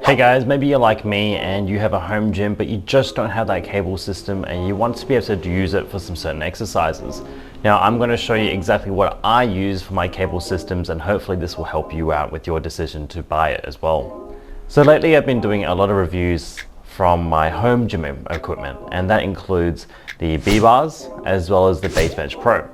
Hey guys, maybe you're like me and you have a home gym but you just don't have that cable system and you want to be able to use it for some certain exercises. Now I'm going to show you exactly what I use for my cable systems, and hopefully this will help you out with your decision to buy it as well. So lately I've been doing a lot of reviews from my home gym equipment, and that includes the B-Bars as well as the Baseblocks Pro.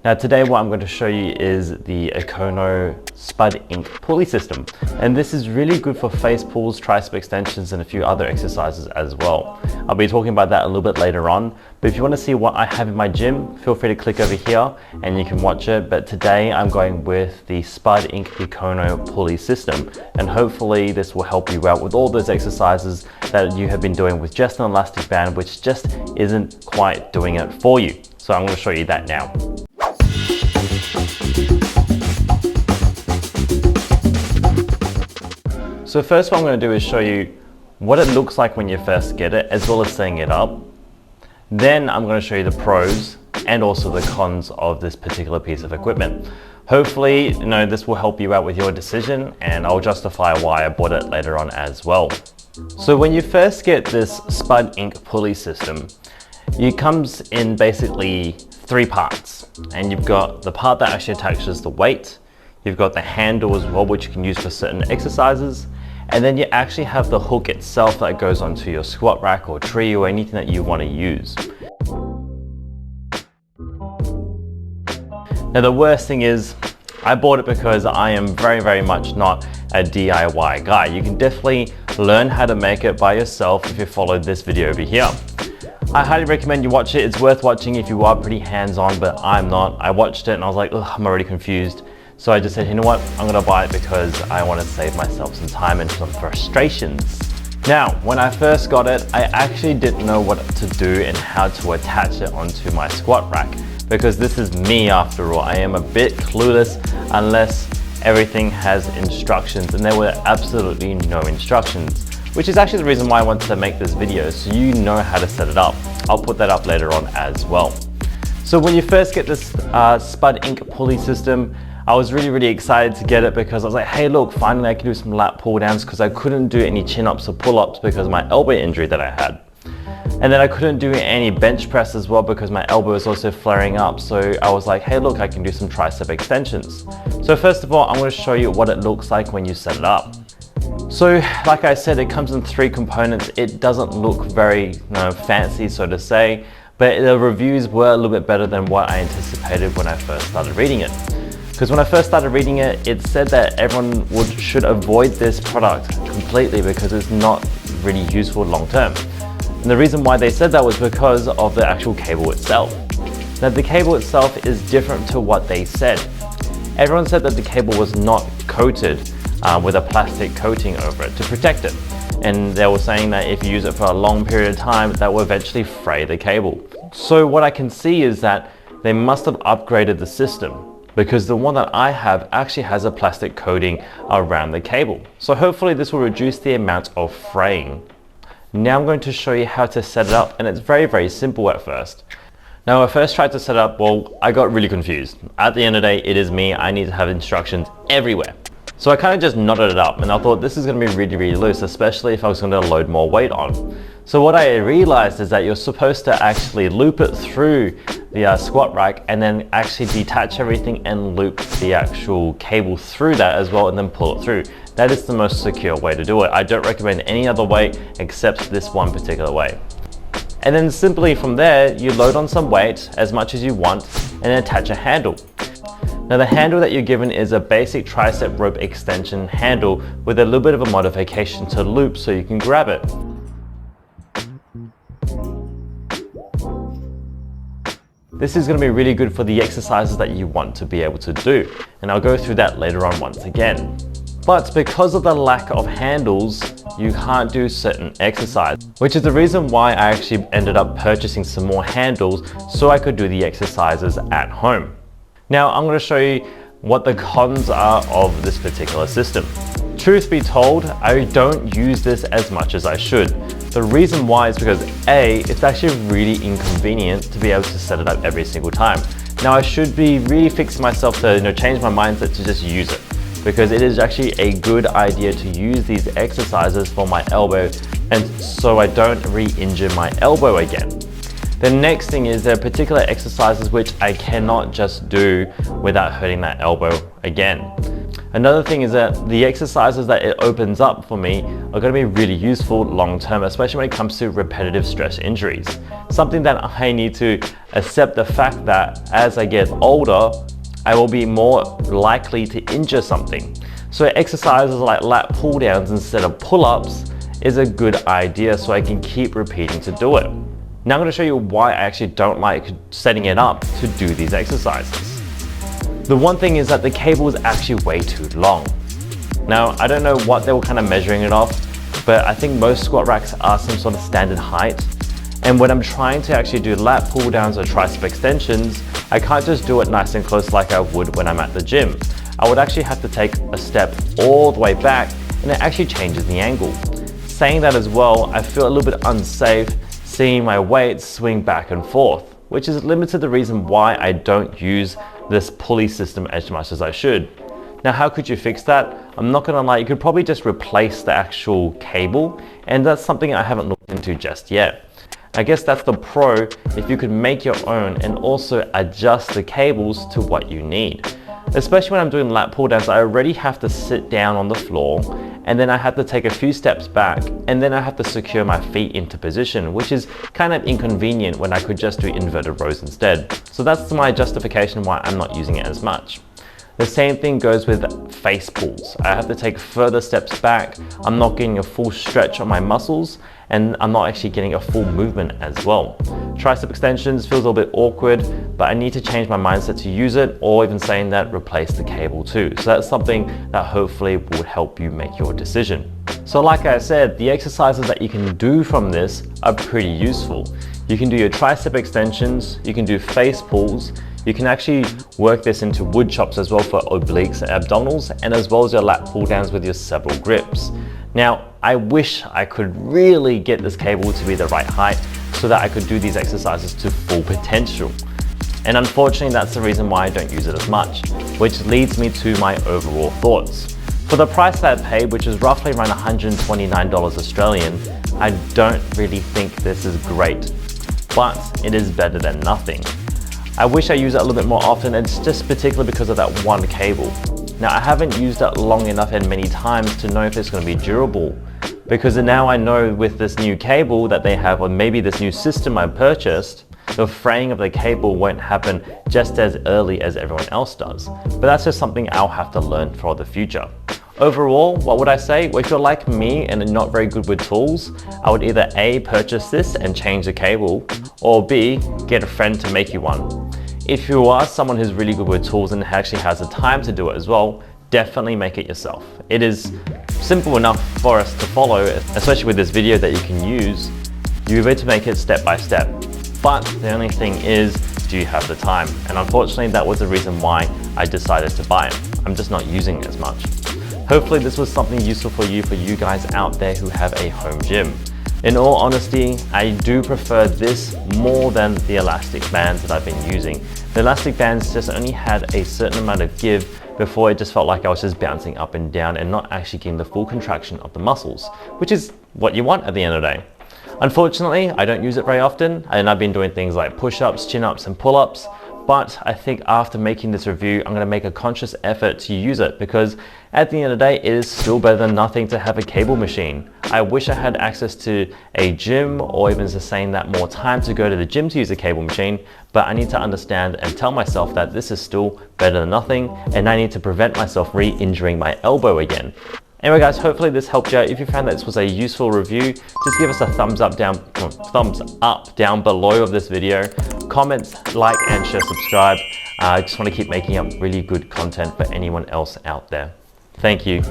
Now today what I'm going to show you is the Econo Spud Inc pulley system, and this is really good for face pulls, tricep extensions and a few other exercises as well. I'll be talking about that a little bit later on, but if you want to see what I have in my gym, feel free to click over here and you can watch it. But today I'm going with the Spud Inc Econo pulley system, and hopefully this will help you out with all those exercises that you have been doing with just an elastic band, which just isn't quite doing it for you. So I'm going to show you that now. So first what I'm going to do is show you what it looks like when you first get it, as well as setting it up. Then I'm going to show you the pros and also the cons of this particular piece of equipment. Hopefully, this will help you out with your decision, and I'll justify why I bought it later on as well. So when you first get this Spud Inc pulley system, it comes in basically three parts, and you've got the part that actually attaches the weight, you've got the handle as well, which you can use for certain exercises, and then you actually have the hook itself that goes onto your squat rack or tree or anything that you want to use. Now the worst thing is, I bought it because I am very much not a DIY guy. You can definitely learn how to make it by yourself if you followed this video over here. I highly recommend you watch it. It's worth watching if you are pretty hands-on, but I'm not. I watched it and I was like, ugh, I'm already confused. So I just said, you know what, I'm gonna buy it because I want to save myself some time and some frustrations. Now, when I first got it, I actually didn't know what to do and how to attach it onto my squat rack, because this is me after all. I am a bit clueless unless everything has instructions, and there were absolutely no instructions, which is actually the reason why I wanted to make this video, so you know how to set it up. I'll put that up later on as well. So when you first get this Spud Inc pulley system, I was really excited to get it because I was like, hey look, finally I can do some lat pull downs, because I couldn't do any chin-ups or pull-ups because of my elbow injury that I had. And then I couldn't do any bench press as well because my elbow was also flaring up. So I was like, hey look, I can do some tricep extensions. So first of all, I'm going to show you what it looks like when you set it up. So like I said, it comes in three components. It doesn't look very fancy, so to say, but the reviews were a little bit better than what I anticipated when I first started reading it. Because when I first started reading it, it said that everyone should avoid this product completely because it's not really useful long term. And the reason why they said that was because of the actual cable itself. Now the cable itself is different to what they said. Everyone said that the cable was not coated with a plastic coating over it to protect it. And they were saying that if you use it for a long period of time, that will eventually fray the cable. So what I can see is that they must have upgraded the system, because the one that I have actually has a plastic coating around the cable. So hopefully this will reduce the amount of fraying. Now I'm going to show you how to set it up, and it's very simple at first. Now when I first tried to set it up, well, I got really confused. At the end of the day, it is me, I need to have instructions everywhere. So I kind of just knotted it up, and I thought this is going to be really loose, especially if I was going to load more weight on. So what I realized is that you're supposed to actually loop it through the squat rack and then actually detach everything and loop the actual cable through that as well, and then pull it through. That is the most secure way to do it. I don't recommend any other way except this one particular way. And then simply from there, you load on some weight as much as you want and then attach a handle. Now the handle that you're given is a basic tricep rope extension handle with a little bit of a modification to loop so you can grab it. This is going to be really good for the exercises that you want to be able to do, and I'll go through that later on once again. But because of the lack of handles, you can't do certain exercises, which is the reason why I actually ended up purchasing some more handles so I could do the exercises at home. Now I'm going to show you what the cons are of this particular system. Truth be told, I don't use this as much as I should. The reason why is because A, it's actually really inconvenient to be able to set it up every single time. Now I should be really fixing myself to change my mindset to just use it. because it is actually a good idea to use these exercises for my elbow and so I don't re-injure my elbow again. The next thing is there are particular exercises which I cannot just do without hurting that elbow again. Another thing is that the exercises that it opens up for me are going to be really useful long term, especially when it comes to repetitive stress injuries. Something that I need to accept the fact that as I get older, I will be more likely to injure something. So exercises like lat pull downs instead of pull-ups is a good idea so I can keep repeating to do it. Now I'm going to show you why I actually don't like setting it up to do these exercises. The one thing is that the cable is actually way too long. Now, I don't know what they were kind of measuring it off, but I think most squat racks are some sort of standard height. And when I'm trying to actually do lat pull downs or tricep extensions, I can't just do it nice and close like I would when I'm at the gym. I would actually have to take a step all the way back and it actually changes the angle. Saying that as well, I feel a little bit unsafe seeing my weight swing back and forth, which is limited the reason why I don't use this pulley system as much as I should. Now, how could you fix that? I'm not gonna lie, you could probably just replace the actual cable, and that's something I haven't looked into just yet. I guess that's the pro, if you could make your own and also adjust the cables to what you need. Especially when I'm doing lat pull downs, I already have to sit down on the floor and then I have to take a few steps back and then I have to secure my feet into position, which is kind of inconvenient when I could just do inverted rows instead. So that's my justification why I'm not using it as much. The same thing goes with face pulls. I have to take further steps back. I'm not getting a full stretch on my muscles and I'm not actually getting a full movement as well. Tricep extensions feels a little bit awkward, but I need to change my mindset to use it, or even saying that replace the cable too. So that's something that hopefully would help you make your decision. So like I said, the exercises that you can do from this are pretty useful. You can do your tricep extensions, you can do face pulls, you can actually work this into wood chops as well for obliques and abdominals, and as well as your lat pull downs with your several grips. Now, I wish I could really get this cable to be the right height so that I could do these exercises to full potential. And unfortunately, that's the reason why I don't use it as much, which leads me to my overall thoughts. For the price that I paid, which is roughly around $129 Australian, I don't really think this is great, but it is better than nothing. I wish I used it a little bit more often, and it's just particularly because of that one cable. Now, I haven't used it long enough and many times to know if it's going to be durable, because now I know with this new cable that they have, or maybe this new system I purchased, the fraying of the cable won't happen just as early as everyone else does. But that's just something I'll have to learn for the future. Overall, what would I say? Well, if you're like me and are not very good with tools, I would either A, purchase this and change the cable, or B, get a friend to make you one. If you are someone who's really good with tools and actually has the time to do it as well, definitely make it yourself. It is simple enough for us to follow, especially with this video that you can use. You're able to make it step by step. But the only thing is, do you have the time? And unfortunately, that was the reason why I decided to buy it. I'm just not using it as much. Hopefully this was something useful for you guys out there who have a home gym. In all honesty, I do prefer this more than the elastic bands that I've been using. The elastic bands just only had a certain amount of give before it just felt like I was just bouncing up and down and not actually getting the full contraction of the muscles, which is what you want at the end of the day. Unfortunately, I don't use it very often, and I've been doing things like push-ups, chin-ups, and pull-ups, but I think after making this review, I'm gonna make a conscious effort to use it, because at the end of the day, it is still better than nothing to have a cable machine. I wish I had access to a gym, or even just saying that more time to go to the gym to use a cable machine, but I need to understand and tell myself that this is still better than nothing, and I need to prevent myself re-injuring my elbow again. Anyway guys, hopefully this helped you out. If you found that this was a useful review, just give us a thumbs up down below of this video. Comment, like, and share, subscribe. I just want to keep making up really good content for anyone else out there. Thank you.